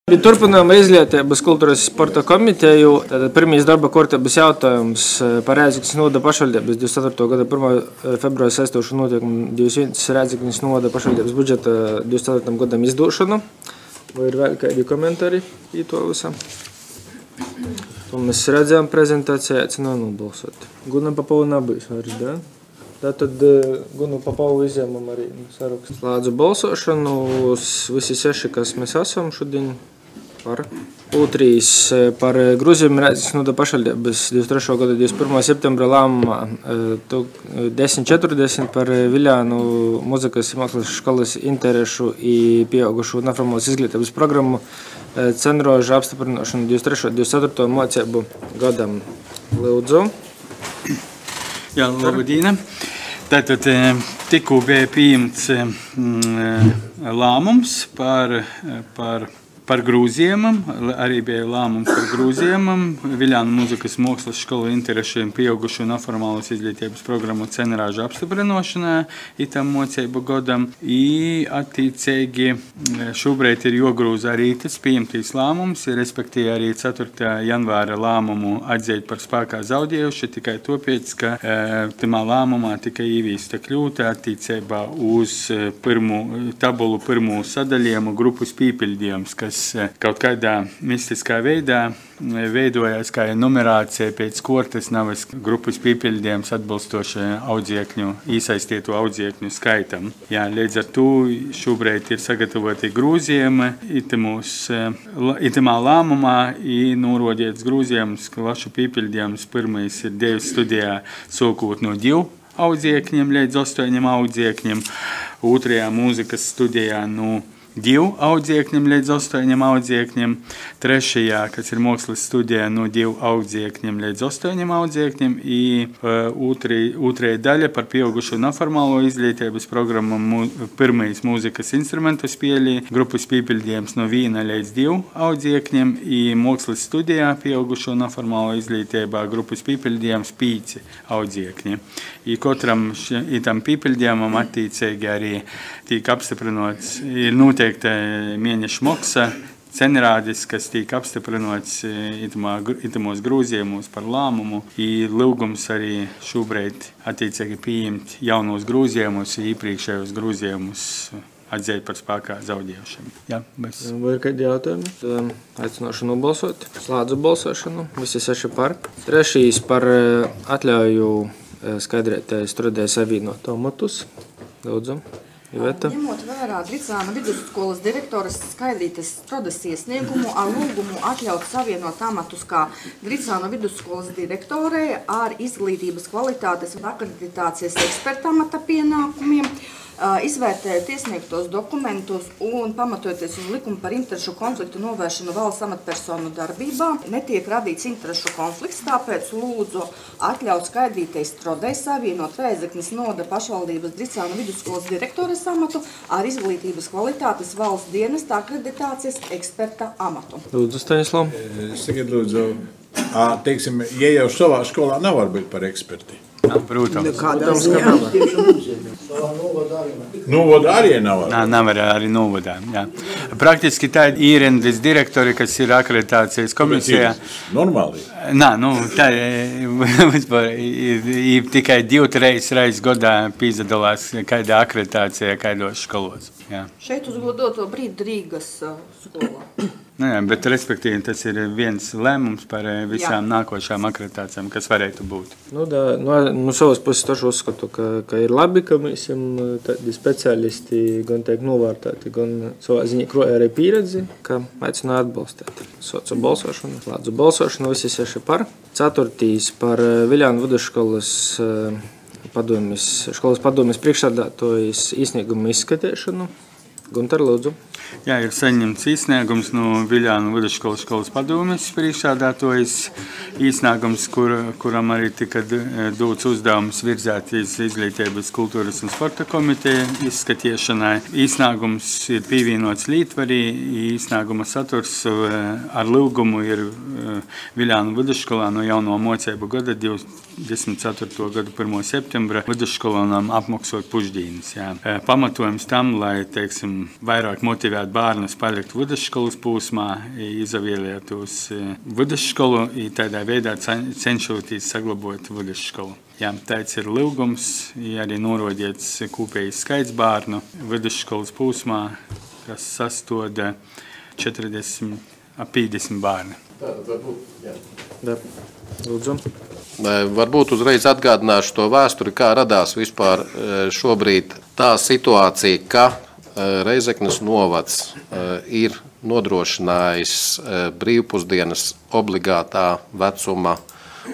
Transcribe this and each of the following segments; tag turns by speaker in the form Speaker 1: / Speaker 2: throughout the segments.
Speaker 1: Turpinām Izglītības kultūras sporta komiteju. Pirmīs darba kārtības jautājums par Rēzeknes novada pašvaldības 24. gada 1. februāra saistošu notiekumu 21 Rēzeknes novada pašvaldības budžeta 24. gadam izdošanu. Vai ir vēl kādi komentāri į to visam? To mēs redzējām prezentācijā, aicināju nobalsot. Gunam Papavu nebūs vairs, da? Tātad Gunu Papavu izņēmam arī sarakstu. Slēdzu balsošanu, visi 6, kas mēs esam šodien. Par. Otrīs par grozījumu Rēzeknes novada pašvaldības 23. gada 21. septembra lēmumā 1040 par Viļānu muzikas un mākslas školas interešu un pieaugušu neformālas izglītības programmu cenrožu apstiprināšanu 23. 24. mācību gadam. Lūdzu.
Speaker 2: Jā, labdien. Tātad tikko bija pieņemts lēmums par grūzījumam, arī bija lēmums par grūzījumam, Viļānu muzikas mākslas skolu interešiem pieaugušu un neformālas izglītības programmu cenrāžu apstiprināšanā itam mācību gadam. I attiecīgi šobrīd ir jogrūza arī tas pieņemtīs lēmums, respektīvi arī 4. janvāra lēmumu atzīt par spēkā zaudējuši, tikai tāpēc, ka timā lēmumā tika īvīsta kļūta attiecībā uz tabulu pirmo sadaļījumu grupus pīpildījums, kas kaut kādā mistiskā veidā veidojās kā numerācija pēc kortes navas grupas pīpildījums atbilstoši iesaistīto audziekņu skaitam. Jā, līdz ar to šobrīd ir sagatavoti grūzījumi itamā lēmumā norodiets grūzījums, ka lašu pīpildījums pirmais ir 2 studijā sokot no 2 audziekņiem līdz 8 audziekņiem, 2. mūzikas studijā no 2 audziekņiem līdz 8 audziekņiem, 3. kas ir mākslas studijā no 2 audziekņiem līdz 8 audziekņiem, un 2. daļa par pieaugušo neformālo izglītības programmu 1. mūzikas instrumentu spēlī, grupas pīpildījums no 1 līdz 2 audziekņiem, un mākslas studijā pieaugušo neformālo izglītībā grupas pīpildījums 5 audziekņi. Katram itam pīpildījumam attiecīgi arī tīk apstiprinots, ir noteikta mēneša maksa, cenrādis, kas tīk apstiprinots itamos grūzījumos par lēmumu, ir lūgums arī šobrīd attiecīgi pieņemt jaunos grūzījumus, iepriekšējos grūzījumus atzīt par spēkā zaudējušiem. Jā, bez.
Speaker 1: Vai ir kādi jautājumi? Aicināšu nobalsot. Slēdzu balsošanu. Visi 6 par. 3. par atļauju skaidrēt strudē savienot amatus. Lūdzu. Iveta.
Speaker 3: Ņemot vērā Dricāna vidusskolas direktoras Skaidrītes Strodas iesniegumu ar lūgumu atļaut savienot amatus kā Dricāna vidusskolas direktorei ar izglītības kvalitātes un akreditācijas eksperta amata pienākumiem, izvērtējot iesniegtos dokumentus un pamatojoties uz likumu par interešu konfliktu novēršanu valsts amatpersonu darbībā, netiek radīts interešu konflikts, tāpēc lūdzu atļaut Skaidrītei Strodai savienot Rēzeknes novada pašvaldības Dricāna vidusskolas direktores amatu ar izglītības kvalitātes valsts dienesta akreditācijas eksperta amatu.
Speaker 1: Lūdzu, Staņislav.
Speaker 4: Sakiet, lūdzu, teiksim, ja jau savā skolā nevar būt par eksperti.
Speaker 2: Protams.
Speaker 1: Protams, ka nav.
Speaker 4: Novodā arī nevar.
Speaker 2: Nevar arī novodā, jā. Praktiski tā ir īrendes direktori, kas ir akreditācijas komisijā.
Speaker 4: Normāli.
Speaker 2: Nā, tā ir tikai 2-3 reizes gadā pīzadalās kādā akreditācijā, kādos skolos. Jā.
Speaker 3: Šeit uz godoto brīdi Rīgas skolā.
Speaker 2: Jā, bet respektīvi tas ir viens lēmums par visām nākošām akreditācijām, kas varētu būt.
Speaker 1: No savas puses taču uzskatu, ka ir labi, ka mēs tādi speciālisti gan tiek novērtēti, gan savā ziņā kroja arī pieredzi, ka aicinu atbalstīt. Socu balsošanu, slēdzu balsošanu, visi 6 par. 4. par Viļānu vidusskolas skolas padomjas priekšsēdētājas iesniegumu izskatīšanu. Gunter, lūdzu.
Speaker 2: Jā, ir saņemts iesniegums no Viļānu vidusskolas skolas padomjas priekšsēdētājas iesniegums, kuram arī tika dots uzdevums virzēt izglītības kultūras un sporta komiteja izskatīšanai. Iesniegums ir pievienots Lītvarī, iesnieguma saturs ar lūgumu ir Viļānu vidusskolā no jauno mocību gada 24. gada 1. septembra vidusskolonām apmaksot pušdīnas. Pamatojums tam, lai, teiksim, vairāk motivētu varētu bērnus palikt vidusskolas posmā, izavieliet uz vidusskolu, tādā veidā cenšoties saglabāt vidusskolu. Jā, tāds ir lūgums, arī norodiets kopējais skaits bērnu vidusskolas posmā, kas sastoda 40 ap 50 bērni.
Speaker 5: Tātad varbūt, jā.
Speaker 1: Da. Lūdzu.
Speaker 5: Varbūt uzreiz atgādināšu to vēsturi, kā radās vispār šobrīd tā situācija, ka Reizeknes novads ir nodrošinājis brīvpusdienas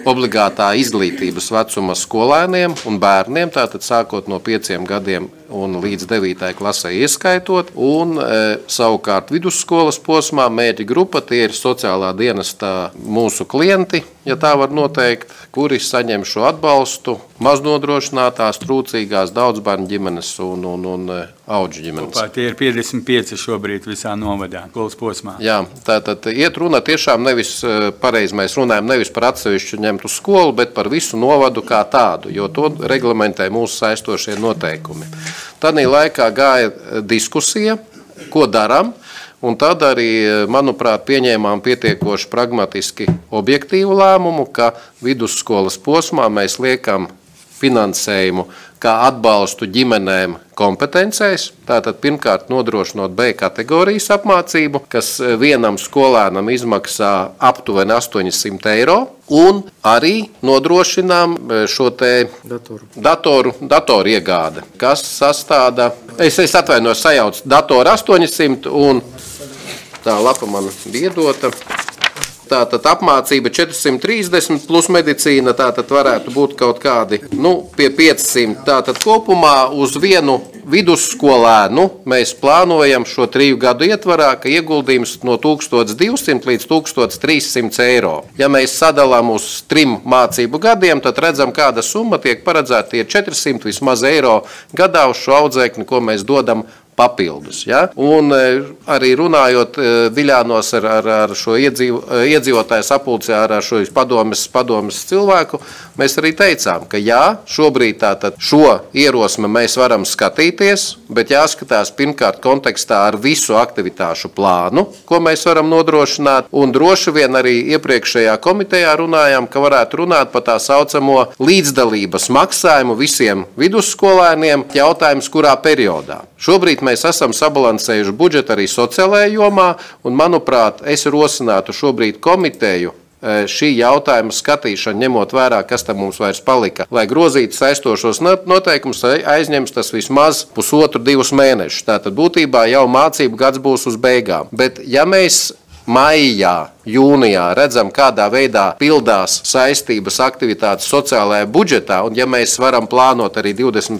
Speaker 5: obligātā izglītības vecuma skolēniem un bērniem, tātad sākot no 5 gadiem un līdz 9. klasē ieskaitot, un savukārt vidusskolas posmā mērķa grupa tie ir sociālā dienesta mūsu klienti, ja tā var noteikt, kuri saņem šo atbalstu, maznodrošinātās, trūcīgās, daudzbērnu ģimenes un audžu ģimenes.
Speaker 2: Kopā tie ir 55 šobrīd visā novadā, skolas posmā.
Speaker 5: Jā, tātad iet runa tiešām nevis, pareizi mēs runājam, nevis par atsevišķu ņemtu skolu, bet par visu novadu kā tādu, jo to reglamentē mūsu saistošie noteikumi. Tādī laikā gāja diskusija, ko darām, un tad arī, manuprāt, pieņēmām pietiekoši pragmatiski objektīvu lēmumu, ka vidusskolas posmā mēs liekam finansējumu kā atbalstu ģimenēm kompetencēs. Tātad pirmkārt nodrošinot B kategorijas apmācību, kas vienam skolēnam izmaksā aptuveni 800 eiro, un arī nodrošinām šo te datoru iegāde, kas sastāda, es atvainojos, sajauc datoru 800 un tā lapa man biedota. Tātad apmācība 430 plus medicīna, tātad varētu būt kaut kādi, pie 500. Tātad kopumā uz vienu vidusskolēnu mēs plānojam šo 3 gadu ietvarā, ka ieguldījums no 1200 līdz 1300 eiro. Ja mēs sadalām uz 3 mācību gadiem, tad redzam, kāda summa tiek paredzēta, tie 400 vismaz eiro gadā uz šo audzēkni, ko mēs dodam papildus. Ja? Un arī runājot Viļānos ar šo iedzīvotāju sapulcē, ar šo padomes cilvēku, mēs arī teicām, ka jā, šobrīd tātad šo ierosmi mēs varam skatīties, bet jāskatās pirmkārt kontekstā ar visu aktivitāšu plānu, ko mēs varam nodrošināt, un droši vien arī iepriekšējā komitejā runājām, ka varētu runāt par tā saucamo līdzdalības maksājumu visiem vidusskolēniem, jautājums kurā periodā. Šobrīd mēs esam sabalansējuši budžetu arī sociālajā jomā, un, manuprāt, es rosinātu šobrīd komiteju šī jautājuma skatīšanu, ņemot vērā, kas tam mums vairs palika, lai grozītu saistošos noteikumus, aizņems tas vismaz 1,5–2 mēnešus. Tātad būtībā jau mācību gads būs uz beigām. Bet ja mēs maijā, jūnijā redzam, kādā veidā pildās saistības aktivitātes sociālajā budžetā, un ja mēs varam plānot arī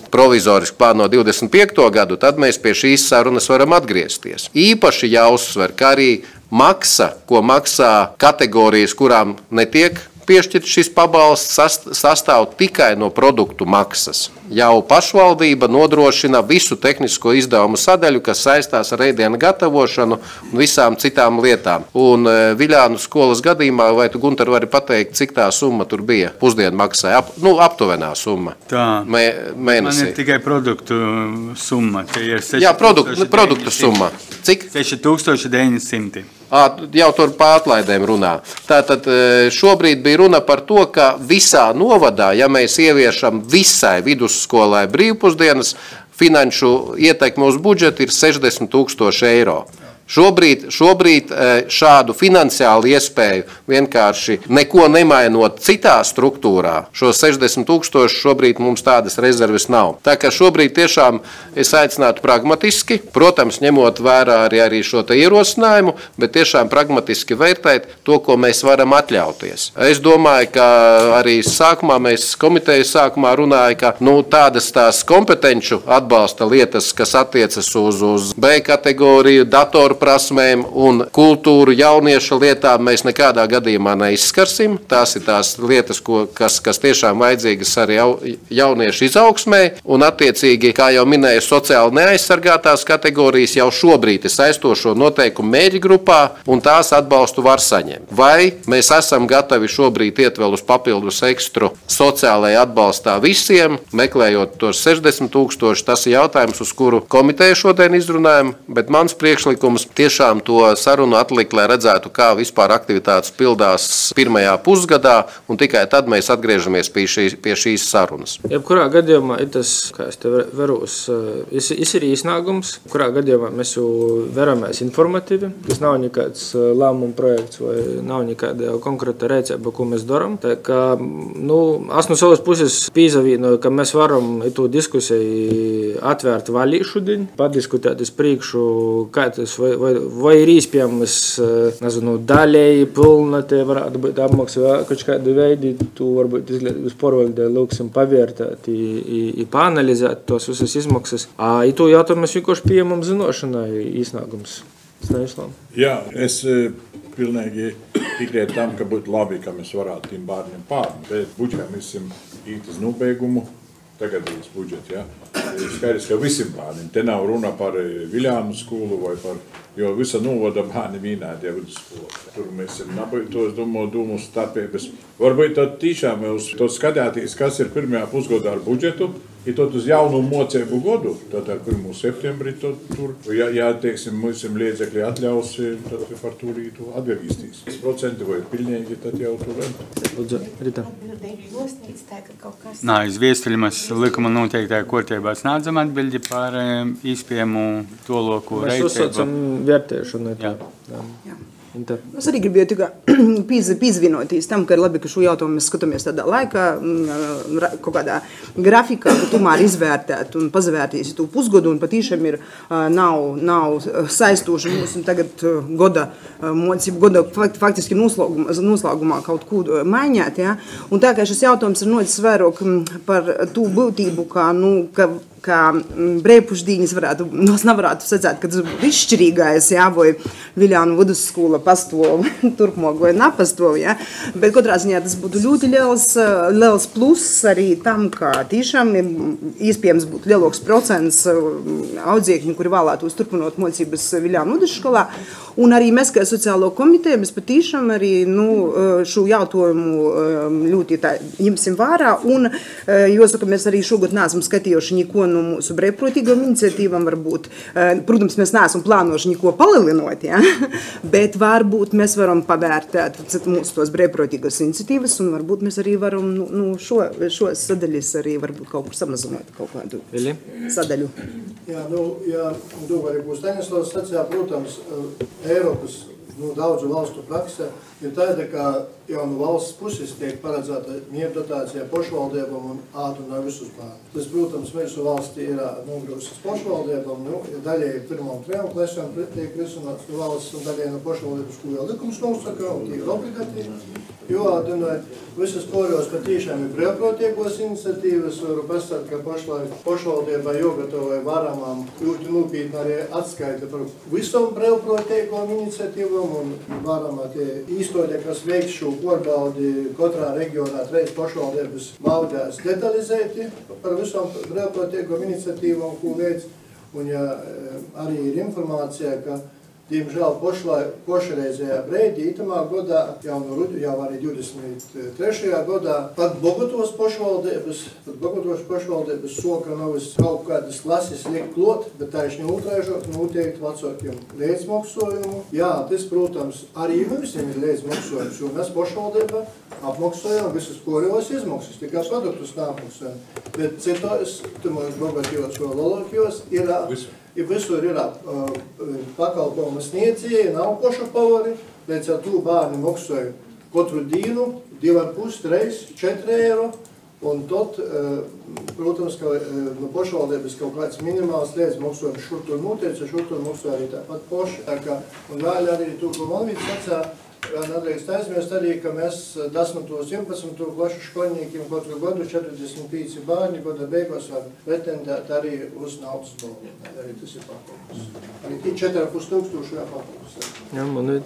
Speaker 5: provizoriski plānot 25. gadu, tad mēs pie šīs sarunas varam atgriezties. Īpaši jāuzsver, ka arī maksa, ko maksā kategorijas, kurām netiek piešķirt šis pabalsts, sastāv tikai no produktu maksas. Jau pašvaldība nodrošina visu tehnisko izdevumu sadaļu, kas saistās ar ēdienu gatavošanu un visām citām lietām. Un Viļānu skolas gadījumā, vai tu, Gunter, vari pateikt, cik tā summa tur bija? Pusdienu maksāja, aptuvenā summa.
Speaker 2: Tā,
Speaker 5: mēnesī.
Speaker 2: Man ir tikai produktu summa.
Speaker 5: Jā, produktu summa. Cik?
Speaker 2: 6900.
Speaker 5: Jau tur pārlaidēm runā. Tātad šobrīd bija runa par to, ka visā novadā, ja mēs ieviešam visai vidusskolai brīvpusdienas, finanšu ietekme uz budžetu ir 60 000 eiro. Šobrīd šādu finansiālu iespēju vienkārši neko nemainot citā struktūrā, šo 60 000 šobrīd mums tādas rezerves nav. Tā kā šobrīd tiešām es aicinātu pragmatiski, protams, ņemot vērā arī šo te ierosinājumu, bet tiešām pragmatiski vērtēt to, ko mēs varam atļauties. Es domāju, ka arī komitejas sākumā runāja, ka tādas tās kompetenču atbalsta lietas, kas attiecas uz B kategoriju, datoru prasmēm, ģimenēm un kultūru jauniešu lietām mēs nekādā gadījumā neizskarsim. Tās ir tās lietas, kas tiešām vajadzīgas arī jauniešu izaugsmē. Un attiecīgi, kā jau minēju, sociāli neaizsargātās kategorijas jau šobrīd ir saistošo noteikumu mērķu grupā un tās atbalstu var saņemt. Vai mēs esam gatavi šobrīd iet vēl uz papildus ekstru sociālajai atbalstā visiem, meklējot tos 60 000, tas ir jautājums, uz kuru komiteju šodien izrunājam, bet mans priekšlikums tiešām to sarunu atlikt, lai redzētu, kā vispār aktivitātes pildās pirmajā pusgadā, un tikai tad mēs atgriežamies pie šīs sarunas.
Speaker 1: Jebkurā gadījumā ir tas, kā es te verūs, ir iznākums, kurā gadījumā mēs jau veramies informatīvi, tas nav nekāds lēmuma projekts vai nav nekāda konkrēta rēcība, ko mēs darām. Tā kā, es no savas puses pīzavīnoju, ka mēs varam itu diskusiju atvērt vaļī šodien, padiskutēt uz priekšu, kā tas vai ir iespējams, nezinu, daļēji, pilna, te varētu būt apmaksa vai kaut kādi veidi, tu varbūt izglītības porvaldē lūksim pavērtēt i paanalizēt tos visas izmaksas. Itu jautājumu mēs vienkārši pieņemam zinošanai iznākums.
Speaker 4: Jā, es pilnīgi piekrītu tam, ka būtu labi, ka mēs varētu tiem bērniem pārņemt, bet budžetā mēs esam īt uz nobeigumu, tagadīs budžeti, ja. Skaidrs, ka visiem bērniem, te nav runa par Viļānu skolu vai par, jo visa novada bērni vienādi jau vidusskola. Tur mēs esam tos domu starpības. Varbūt tad tiešām jūs to skatēties, kas ir pirmajā pusgadā ar budžetu, i tad uz jaunu mocību godu, tad ar 1. septembrī tur, ja teiksim, mūsim liedzekļi atļaus, tad par tūrītu atgavīstīs. 100% vai pilnīgi, tad jau tur
Speaker 1: Lūdzu, Rita.
Speaker 2: Nā, iz viestuļumas likuma noteiktajā kārtībā sniedzam atbildi par iespējamu toloku
Speaker 1: Mēs uzsaucam vērtēšanu.
Speaker 2: Jā.
Speaker 6: Es arī gribēju tikai pīzvinoties tam, ka ir labi, ka šo jautājumu mēs skatāmies tādā laikā, kaut kādā grafikā, ka tomēr izvērtēt un pazavērties to pusgodu, un patīšām ir nav saistoši mūsu tagad mocību goda faktiski noslēgumā kaut ko maiņāt, ja? Un tā kā šis jautājums ir notis vairāk par tū būtību, kā brēvpušdīņas nevarētu sacēt, ka tas ir izšķirīgais, jā, vai Viļānu vidusskola pastāv turpmāk vai nepastāv, jā. Bet katrā ziņā tas būtu ļoti liels pluss arī tam, ka tiešām iespējams būtu lielāks procents audziekņu, kuri vēlētos turpinot mocības Viļānu vidusskolā. Un arī mēs, kā sociālo komiteju, mēs patīšām arī šo jautājumu ļoti ņemsim vērā. Un, jāsaka, mēs arī šogad neesam skatījuši neko no mūsu brīvprātīgām iniciatīvām, varbūt. Protams, mēs neesam plānojuši neko palielinot, ja? Bet varbūt mēs varam pavērtēt mūsu tos brīvprātīgās iniciatīvas, un varbūt mēs arī varam šo sadaļas arī varbūt kaut kur samazināt kaut kādu sadaļu.
Speaker 7: Jā, ja domāju, būs Staņislavs sacījā, protams, Eiropas daudzu valstu prakse ir tāda, ka jau no valsts puses tiek paredzēta mierdotācija pašvaldībām un ātrunā visus bērnus. Tas, protams, mūsu valstī ir nogrūstas pašvaldībām, ja daļēji 1. un 3. klasēm tiek risināts no valsts un daļēji no pašvaldības, ko jau likums nosaka, un tie ir obligatīvi. Jo, visas pārējos patīšām ir brīvprātīgos iniciatīvas, varu pastāstīt, ka pašlaik pašvaldībā jogatavoja varamām ļoti nopietni arī atskaita par visām brīvprātīgām iniciatīvām un varamā tie īstoļi, kas veiks šo pārbaudi katrā reģionā 3 pašvaldības valdēs detalizēti par visām brīvprātīgām iniciatīvām, ko veids. Un ja arī ir informācija, ka diemžēl pašreizējā breidī, itamā godā, jau arī 23. godā, pat Bogotos pašvaldības soka nevis kaut kādas klases liek klot, bet taišņi otraižot noteikti vecākiem līdzmaksājumu. Jā, tas, protams, arī visiem ir līdzmaksājums, jo mēs pašvaldībā apmaksājam visas pārējos izmaksas, tikai produktus neapmaksājam. Bet citos, tomēr bogatījos vai lielākajos, visur ir pakalpojumu sniedzēji, nav paša pavari, līdz ar to bērni maksāja katru dienu 2,5, 3, 4 eiro, un tad, protams, ka no pašvaldības kaut kāds minimāls līdz maksājums šur tur noteica, šur tur maksāja arī tāpat paši. Un vēl arī to, ko man vīds sacīja, nedrīkst aizmirst arī, ka mēs 10. un 11. klašu skolniekiem katru gadu 45 bērni gada beigās var pretendēt arī uz naudas balvu. Arī tas ir pakalpojums. Arī 4,5 jāpakalpojums.
Speaker 1: Jā, man ir.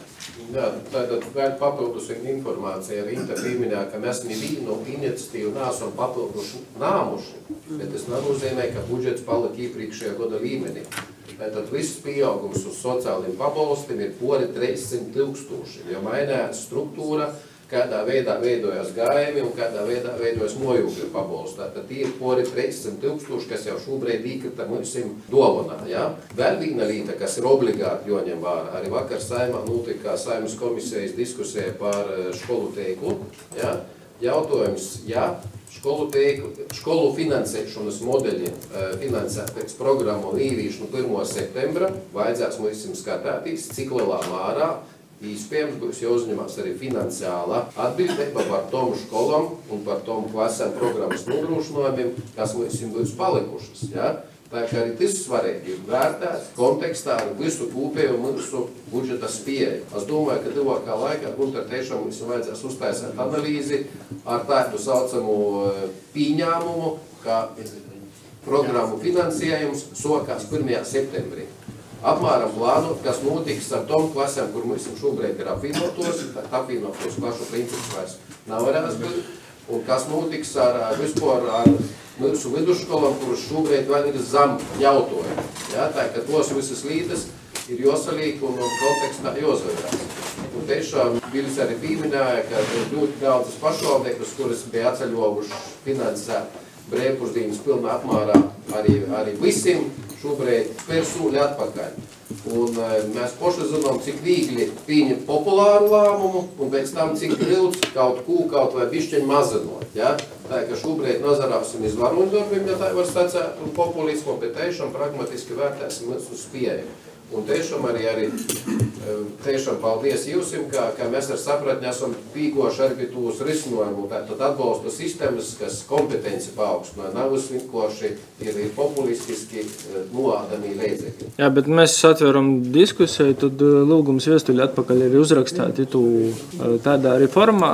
Speaker 5: Jā, tātad vēl papildus informācija arī Inta pieminēja, ka mēs nevienu iniciatīvu neesam papilduši nāmuši, bet tas nenozīmē, ka budžets palika iepriekšējā gada līmenī. Tātad viss pieaugums uz sociāliem pabalstiem ir pori 300 000, jo mainās struktūra, kādā veidā veidojas gājumi un kādā veidā veidojas mojūgļu pabalsti. Tātad tie ir pori 300 000, kas jau šobrīd īkrita mums dovanā. Ja? Vēl viena lieta, kas ir obligāti joņem vārā. Arī vakar Saimā notika Saimas komisijas diskusija par školu teiklu. Ja? Jautājums, ja skolu finansēšanas modeļi finansētas programmu īrīšanu 1. septembra, vajadzēs mums skatāties, cik lielā mārā iespējams būs jāuzņemās arī finansiāla atbildība par tom školam un par tom klasēm programmas nodrošinājumiem, kas mums būs palikušas. Ja? Tā kā arī tas svarīgi ir vērtēt kontekstā ar visu kopējo mūsu budžeta spēju. Es domāju, ka tuvākā laikā Gunter tiešām mums vajadzēs uztaisīt analīzi ar tādu saucamu pieņēmumu, ka programmu finansējums sākās 1. septembrī. Apmēram plānot, kas notiks ar tom klasēm, kur mums šobrīd ir apvienotos klašu princips vairs nav varēs būt, un kas notiks ar vispār ar mūsu vidusskolām, kuras šobrīd vēl ir zem jautājumu. Ja, tā, ka tos visas līdes ir jāsalīk un kontekstā jāsavērās. Un tiešām Vilis arī pieminēja, ka ir ļoti daudzas pašvaldības, kuras bija atceļojuši finansēt brīvpusdienas pilnā apmērā arī visiem šobrīd spēr sūļi atpakaļ. Un mēs poši zinām, cik viegli pieņemt populāru lēmumu un pēc tam cik grūts kaut vai bišķiņ mazinot. Ja? Tā ka šobrīd nazarāsim iz varoņdarbiem, ja tā var sacēt, un populismu, bet tiešām pragmatiski vērtēsim mūsu spēju. Un tiešām arī tiešām paldies jūsim, ka mēs ar sapratni esam pīkoši arī tūs risinājumu, tātad atbalsta sistēmas, kas kompetenci paaugstināja, nav vienkārši ir populistiski noādamī līdzekļi.
Speaker 1: Jā, bet mēs atveram diskusiju, tad lūgums viestuļi atpakaļ ir uzrakstāti tādā arī formā,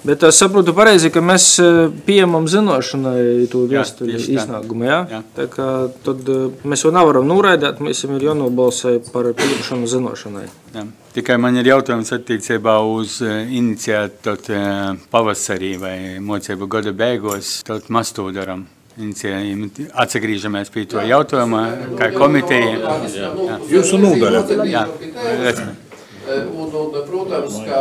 Speaker 1: bet es saprotu pareizi, ka mēs pieņemam zinošanai to viestuļi iznākumu, jā? Tā kā tad mēs jau nevaram noraidāt, mēs ir jānobalsē par pieņemšanu zinošanai.
Speaker 2: Jā. Tikai man ir jautājums attiecībā uz iniciētot pavasarī vai mocību gada beigos, tad mēs to daram. Atsagrīžamies pie to jautājumā, kā komiteja.
Speaker 4: Jūsu nodaļa.
Speaker 2: Jā.
Speaker 5: Un, protams, ka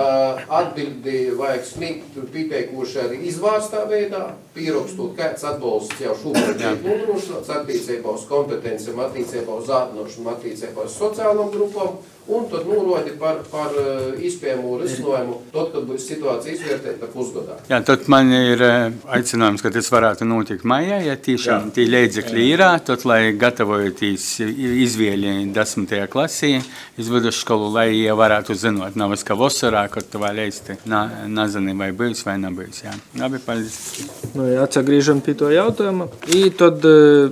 Speaker 5: atbildi vajag sniegt pieteikuši arī izvārstā veidā, pierakstot, kāds atbalsts jau šobrīd tiek nodrošināts attiecībā uz kompetencijām, attiecībā uz ātnošanu, attiecībā uz sociālām grupām, un tad norodi par izpējamo risinājumu, tad, kad būs situācija izvērtēta pusgadā.
Speaker 2: Jā, tad man ir aicinājums, ka tas varētu notikt maijā, ja tiešām tie līdzekļi ir, tad, lai gatavojoties izvēļi 10. klasī, iz vidusskolu, lai jie varētu zinot, nav es kā vasarā, kad tu vēl eisti nazani vai bijis vai nebijis. Jā. Labi, paldies.
Speaker 1: Nu, jā, atsagrīžam pie to jautājumu. I tad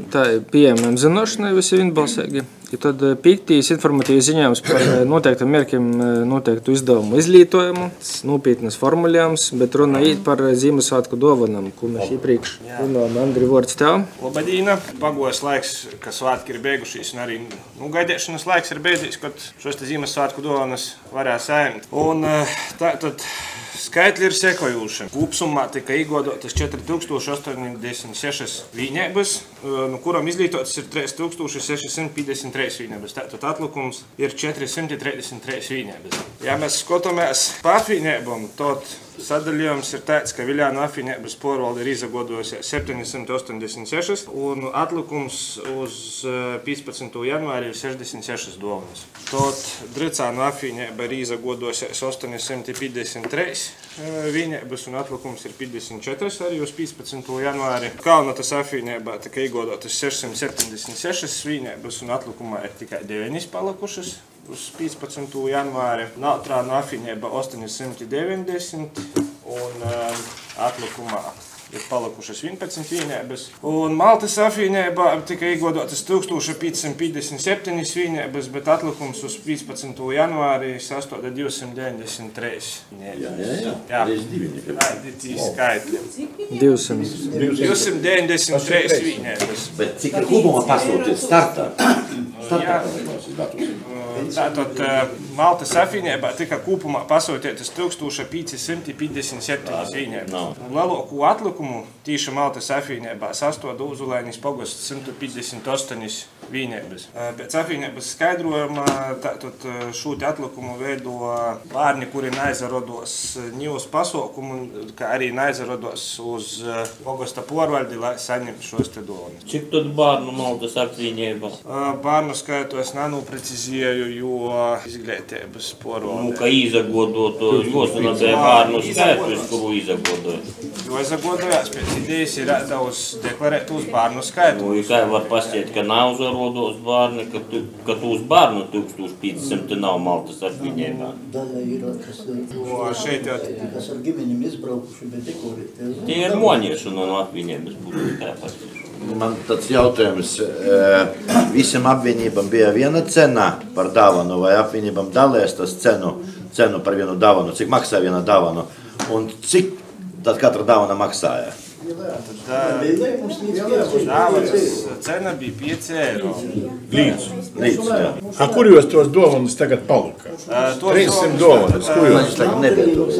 Speaker 1: tā pieejamiem zinošanai visi vienbalsīgi. I tad piektīs informatīvas ziņojums par noteiktam mērķiem noteiktu izdevumu izlietojumu, nopietnas formulējums, bet runa īt par Ziemassvētku dovanām, ko mēs iepriekš runājam. Andri, vārds tev.
Speaker 8: Labadīna. Pagojas laiks, ka svētki ir beigušies, un arī gaidīšanas laiks ir beidzies, kad šos Ziemassvētku dovanas varēs saņemt. Un tad skaitļi ir sekojoši. Kopsumā tika iegodotas 4086 vienības, no kurām izlietotas ir 3653 vienības. Tātad atlikums ir 433 vienības. Ja mēs skatāmies pa apvienībām, tad sadalījums ir tāds, ka Viļānu apvienības porvalde ir izagodojusi 786 un atlikums uz 15. janvāri ir 66 dovanas. Tad Dricānu apvienība ir izagodojusi 853 vienības un atlikums ir 54 arī uz 15. janvāri. Kaunatas apvienībā tika iegodotas 676 vienības un atlikumā ir tikai 9 palikušas uz 15. janvāri. Nautrānu apvienība 890 un atlikumā ir palikušas 11 vienības. Un Maltas apvienībā tika iegodotas 1557 vienības, bet atlikums uz 15. janvārī sastāda 293 vienības. Jā, tādi skaitļi. 293 vienības.
Speaker 9: Bet cik ir kopumā pasūtīt startā?
Speaker 8: Tātad Maltas apvienībā tika kopumā pasūtītas 1557 vienības. Lielāko atlikumu tīši Maltas apvienībā sastāda Uzulainis pogosts 158 vienības. Pēc apvienības skaidrojuma tātad šo atlikumu veido bērni, kuri neaizarodos ni uz pasaukumu, kā arī neaizarodos uz pogosta porvaldi, lai saņemtu šos te dāvanas.
Speaker 9: Cik tad bērnu Maltas apvienībā?
Speaker 8: Bērnu skaitu es nenoprecizēju, jo izglītības porvalde.
Speaker 9: Kā izagodoto, josinādēja bērnu skaitu, kuru izagodoja?
Speaker 8: Jo izagodojās pēc idejas ir daudz deklarēt uz bērnu skaitu.
Speaker 9: Kā var pastiet, ka nav zarodos bērni, ka tūs bērnu 1500 nav Maltas apvienībā?
Speaker 10: Daļa ir, kas ar ģimeņiem izbraukuši, bet dekorēties.
Speaker 9: Tie ir monieši no apvienības būtu kā pastiet.
Speaker 11: Man tāds jautājums, visam apvienībam bija viena cena par dāvanu, vai apvienībam dalēs tas cenu par vienu dāvanu, cik maksāja viena dāvanu, un cik tad katra dāvana maksāja?
Speaker 8: Dāvanas cena bija 5 eiro.
Speaker 4: Līdz, jā. A kur jūs tos dāvanas tagad palika? 300 dāvanas, kur jūs?
Speaker 11: Tas tagad nebija tos.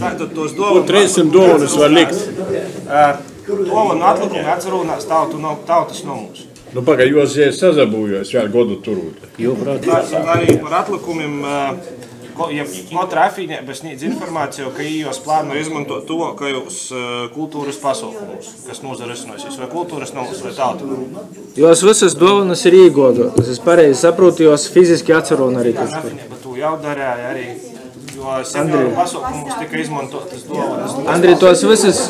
Speaker 8: Tātad tos dāvanas...
Speaker 4: 300 dāvanas var likt?
Speaker 8: Dāvanu atlikumu atcerunās tautas nomus.
Speaker 4: Nu, pagai, jūs sazabūjos vēl godu turūt.
Speaker 8: Arī par atlikumiem, ja katra apvienība sniedz informāciju, ka jūs plāno izmantot to, ka jūs kultūras pasaukumus, kas nozarisinosies, vai kultūras nomus, vai tautu nomus.
Speaker 1: Jos visas dāvanas ir iegodotas. Es pareizi saprotu, jos fiziski atcerunu arī kaut kur.
Speaker 8: Apvienība to jau darīja arī, jo senioru pasaukumus tika izmantotas dāvanas.
Speaker 1: Andri, tos visas...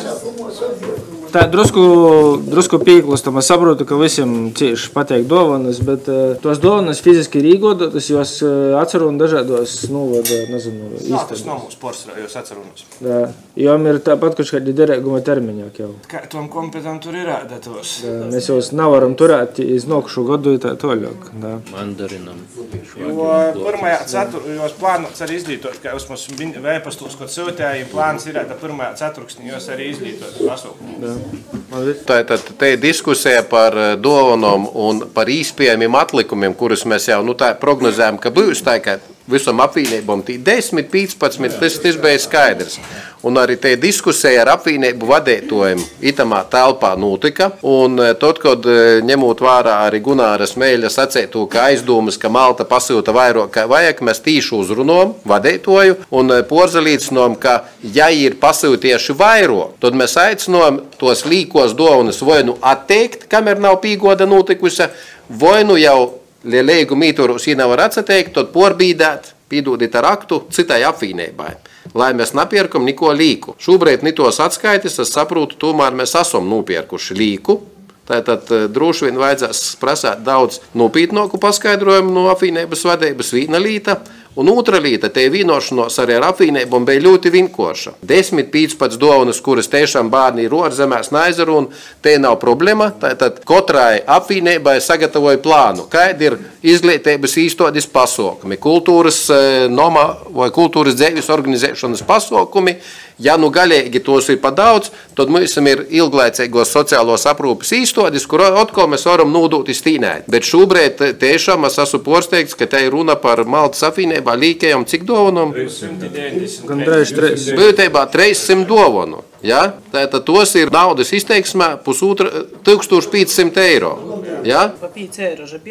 Speaker 1: Tā drusku pīklustam. Es saprotu, ka visiem cieši pateikt dāvanas, bet tos dāvanas fiziski ir iegodotas, jos atcerunu dažādos novada, nezinu, īstenībā.
Speaker 8: Tas nav mūsu porcelā, jos atcerunas.
Speaker 1: Jā, jom ir tāpat kaut kādi derēguma termiņāk jau.
Speaker 8: Kā tom kompetam tur ir ādatos?
Speaker 1: Mēs jau nevaram turēt iz nokušu godu tā toļāk.
Speaker 9: Mandarinam.
Speaker 8: Jo pirmajā ceturksnī, jos plānots arī izglītot, kā jūs mums vēpastos, kad sūtējiem plāns ir pirmajā ceturksnī, jos arī izglītot pasaukumu.
Speaker 5: Tātad te ir diskusija par dāvanām un par īspējamiem atlikumiem, kurus mēs jau prognozējam, ka būs tā, ka visam apvienībām 10, 15, tas bija skaidrs. Un arī te diskusija ar apvienību vadētojiem itamā telpā notika. Un tad, kad ņemot vērā arī Gunāras Mēļa sacētu, ka aizdomas, ka Malta pasūta vairāk, kā vajag, mēs tīši uzrunām vadētoju un porzalīcinām, ka ja ir pasūtieši vairāk, tad mēs aicinām tos līkos dāvanas vai nu atteikt, kamēr nav pīgoda notikusi, vai nu jau Lielēgu mīturus nevar atsateikt, tad porbīdēt, pīdūdīt ar aktu citai apvienībai, lai mēs nepierkam niko līku. Šobrīd nitos atskaitis, es saprotu, tomēr mēs esam nopierkuši līku. Tātad droši vien vajadzēs prasāt daudz nopietnāku paskaidrojumu no apvienības vadības viena līta. Un otra līta, te vienošanos arī ar apvienībām bija ļoti vienkārša. 10-15 dāvanas, kuras tiešām bērni ir ārzemēs neaizaruna, te nav problēma. Tātad katrai apvienībai sagatavoja plānu, kādi ir izglītības īstenības pasākumi, kultūras noma vai kultūras dzīves organizēšanas pasākumi. Ja nu galīgi tos ir pa daudz, tad mums ir ilglaicīgos sociālos aprūpes īstenības, kur atkal mēs varam nodot iztīnēt. Bet šobrīd tiešām es esmu porsteigts, ka te ir runa par Maltas apvienībā līkējām cik dāvanām?
Speaker 8: 390.
Speaker 5: Būtībā 300 dāvanu. Ja? Tātad tos ir naudas izteiksmē 1500 eiro. Ja?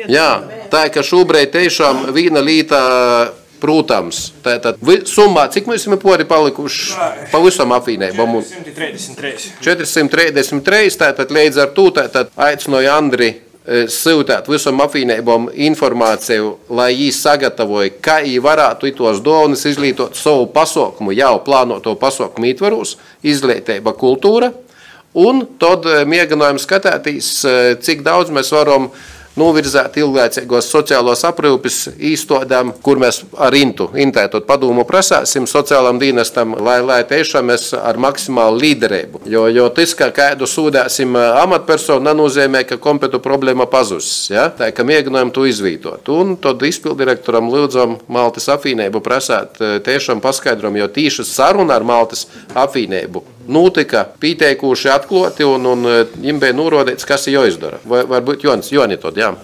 Speaker 5: Jā, tā ka šobrīd tiešām viena līta, protams, tātad summā, cik mēs esam pori palikuši pavisam apvienībām?
Speaker 8: 433.
Speaker 5: 433, tātad līdz ar to aicinoja Andri sūtāt visam apvienībām informāciju, lai jī sagatavoja, kā jī varētu tos dāvanas izglītot savu pasaukumu, jau plānoto pasaukumu ietvaros, izglītība, kultūra, un tad mēģinājām skatīties, cik daudz mēs varam novirzēt ilglaicīgos sociālos aprūpes īstodām, kur mēs ar Intētot padomu prasāsim sociālam dienestam, lai tiešām mēs ar maksimālu līderību. Jo tas, ka kādu sūdāsim amatpersonu, nenozīmē, ka kompetu problēma pazudīs. Ja? Tā kā mēģinājām to izvītot. Un tad izpildirektoram lūdzam Maltas apvienību prasāt tiešām paskaidrojumu, jo tīši saruna ar Maltas apvienību notika pieteikuši atklāti un viņiem bija norādīts, kas ir jāizdara. Varbūt Joni tad, jā?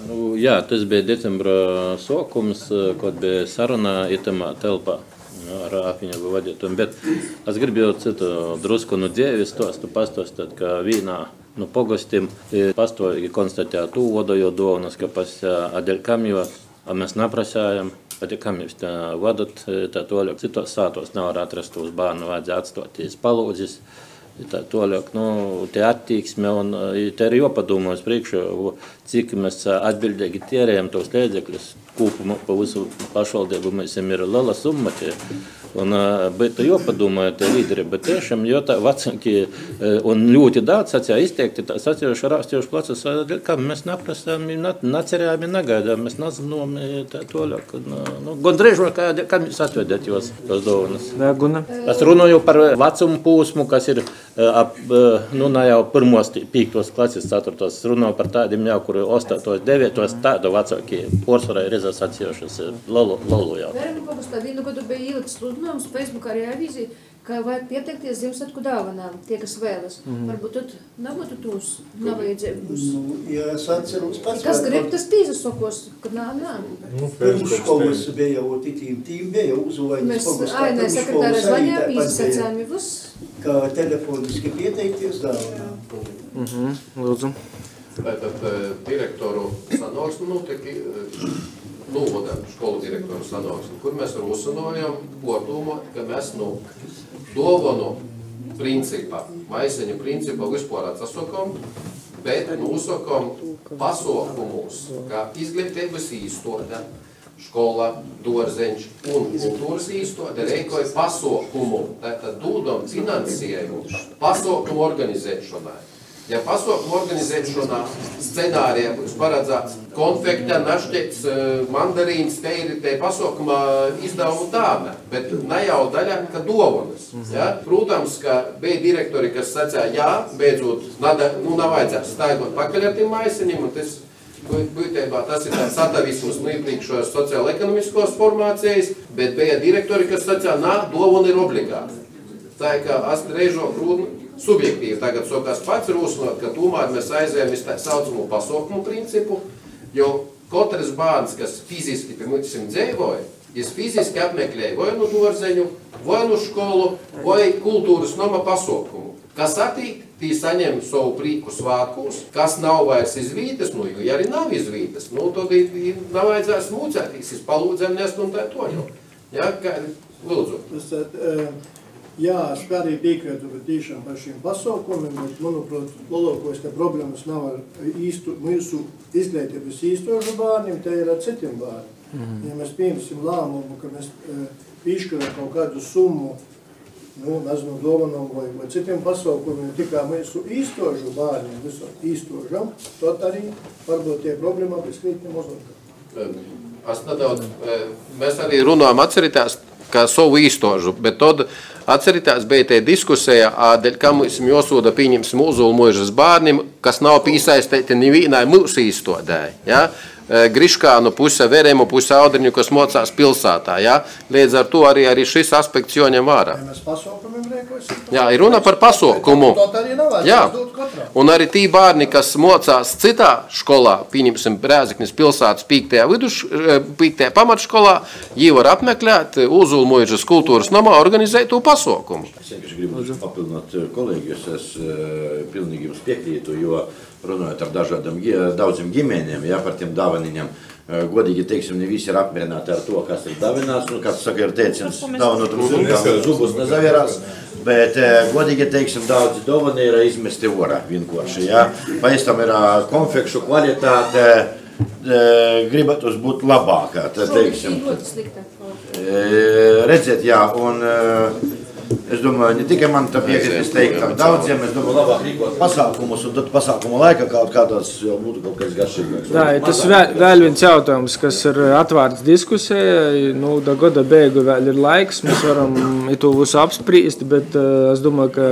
Speaker 12: Jā, tas bija decembra sākums, kad bija saruna itamā telpā ar apvienību vadītājiem. Bet es gribēju citu drusku no dzīves stostu pastostāt, ka vienā no pogostim pastāvīgi konstatēja to vodojot dāvanas, ka adēļ kam mēs neprasājam, adēļ kam jūs vadat, tā toļāk citos sātos nevar atrast uz bērnu, vajadzēja atstoties palūdzis. Tā toļāk, te attīksme un te ir jopadomājas priekšu, cik mēs atbildīgi tērējam tos līdzekļus. Kopumā pa visu pašvaldību mēs ir liela summa tie. Un bet jopadomāja te līderi, bet tiešām, jo tā vecāki un ļoti daudz sacīja izteikti, tā sacījuši rāstieši placas, kā mēs neprasām, necerējām, negaidām, mēs nezinām tā toļāk. Gondrīz, kā jūs atvedāt jūs dāvanas? Es runāju par vecumu posmu, kas ir jau pirmos 5. klases 4. Es runāju par tādiem jau, kuri 8. 9. tādu vecāki porcelā ir sacījušas lolu jau.
Speaker 13: Verenu pagustā vienu gadu bija ieliks sludinājums Facebookā arī avīzī, ka vajag pieteikties Ziemassvētku dāvanām, tie, kas vēlas. Varbūt tad nebūtu tūs, nevajadzēbus.
Speaker 10: Ja es atceros pats.
Speaker 13: Kas grib, tas tīzasokos, kad nā.
Speaker 10: Pirms školas bija, tīm bija uzvainis pagustā.
Speaker 13: Mēs sekretāri zvanījā, pīzasacējumi viss.
Speaker 10: Kā telefoniski pieteikties dāvanām.
Speaker 1: Lūdzu.
Speaker 5: Tātad direktoru sanāksmi notiek novadām skolu direktoru sanāksmi, kur mēs uzsanojam portūmu, ka mēs dāvanu principā, maiseņu principā vispār atsasokam, bet nosakam pasaukumus, kā izglītības īstote, škola, dārzeņš un kultūras īstote reikoja pasaukumu, tātad dodam finansējumu pasaukumu organizēšanai. Ja pasaukumu organizēšanā scenārijā būs paredzēts konfekta, našķets, mandarīns, te ir te pasaukuma izdevumu tāme, bet ne jau daļā, ka dāvanas. Ja? Protams, ka bija direktori, kas sacīja, jā, beidzot, nav vajadzētu staigot pakaļ ar tiem maiseņiem, un tas būtībā tas ir tāds satavismus no iepriekšējās sociāla-ekonomiskos formācijas, bet bija direktori, kas sacīja, nā, dāvana ir obligāta. Tā ir kā astreižo grūdni. Subjektīvi tagad sokās pats rūsnot, ka tomēr mēs aizējam tā saucamo pasaukumu principu, jo katrs bērns, kas fiziski pie mums dzīvoja, jis fiziski apmeklēja vai nu dārzeņu, vai nu skolu, vai kultūras nama pasaukumu. Kas attīk, tī saņem savu prīku svātkos, kas nav vairs izvītas, jo arī nav izvītas, tad nav vajadzēs mūcētīs, palūdzēm nest un tā to jau. Ja, lūdzu.
Speaker 7: Jā, es arī piekrītu tiešām par šiem pasaukumiem, bet, manuprāt, lielākais problēmas nav ar mūsu izglītības īstošu bērniem, te ir ar citiem bērniem. Ja mēs pieņemsim lēmumu, ka mēs piešķiram kaut kādu summu, nezinu, dāvanām vai citiem pasaukumiem, tikai mūsu īstošu bērniem, visam īstošam, tad arī varbūt tie problēma bez krītiem uzlika.
Speaker 5: Mēs arī runājam atceritās, kā savu īstožu, bet tad atceritās bija tie diskusija, kā mums jāsūda pieņemsim uzulmuižas bārnim, kas nav piesaistīti nevienai mūsu īstodē. Ja? Griškānu puse, Veremu puse Audriņu, kas mocās pilsētā. Ja? Līdz ar to arī šis aspekts jāņem vērā. Jā, ir runa par pasaukumu. Jā. Un arī tī bērni, kas mocās citā skolā, pieņemsim Rēzeknes pilsētas 5. pamatškolā, jī var apmeklēt Uzulmuižas kultūras namā organizēto pasaukumu.
Speaker 11: Es vienkārši gribu papildināt kolēģus, es pilnīgi jums piekrītu, jo runājot ar daudziem ģimenēm, par tiem dāvaniņiem, godīgi teiksim, ne visi ir apmierināti ar to, kas ir dāvinās, un kāds saka, ir teiciens, dāvanot zubus nezavierās, bet godīgi teiksim, daudzi dāvani ir izmesti orā vienkārši, pēc tam ir konfekšu kvalitāte, gribatos būt labākā, teiksim. Redzēt, un Es domāju, ne tikai man tā piekrist, es teiktu, ka daudziem, es domāju, labāk rīkot pasākumus, un tad pasākumu laikā kaut kādās jau būtu kaut kāds garšīgāks.
Speaker 1: Jā, tas vēl viens jautājums, kas ir atvērts diskusijai. Nu, da gada beigu vēl ir laiks, mēs varam to visu apspriest, bet es domāju, ka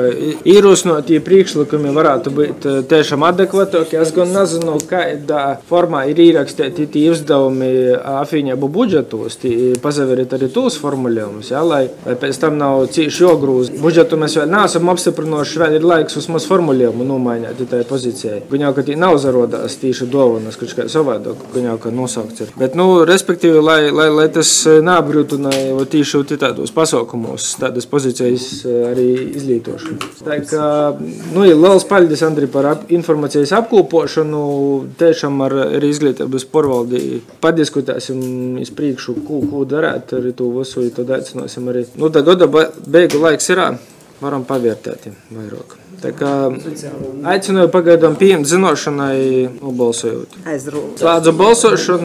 Speaker 1: ierosinātie priekšlikumi varētu būt tiešām adekvātāki. Es gan nezinu, kādā formā ir ierakstīti tie izdevumi apvienību budžetos, pazaverīt arī tos formulējumus, ja, lai pēc tam nav cīši jogrūz. Budžetu mēs vēl neesam apstiprinoši, vēl ir laiks vismaz formulējumu nomainīt tai pozīcijai. Gan jau, ka tie nav zarodās tīši dovanas, kaut kā savādāk, gan jau, ka nosaukts ir. Bet, respektīvi, lai tas neapgrūtināja tīši tādos pasaukumos, tādas pozīcijas arī izlietošanu. Tā kā, liels paldies, Andri, par informācijas apkopošanu. Tiešām ar izglītības porvaldi padiskutēsim iz priekšu, ko darēt, arī to visu, tad aicināsim arī. Tā gada beigu laiks ir, varam pavērtēt vairāk. Tā kā aicināju pagaidām pieņemt zinošanai, nobalsojot.
Speaker 6: Aizrūkt.
Speaker 1: Slēdzu balsošanu.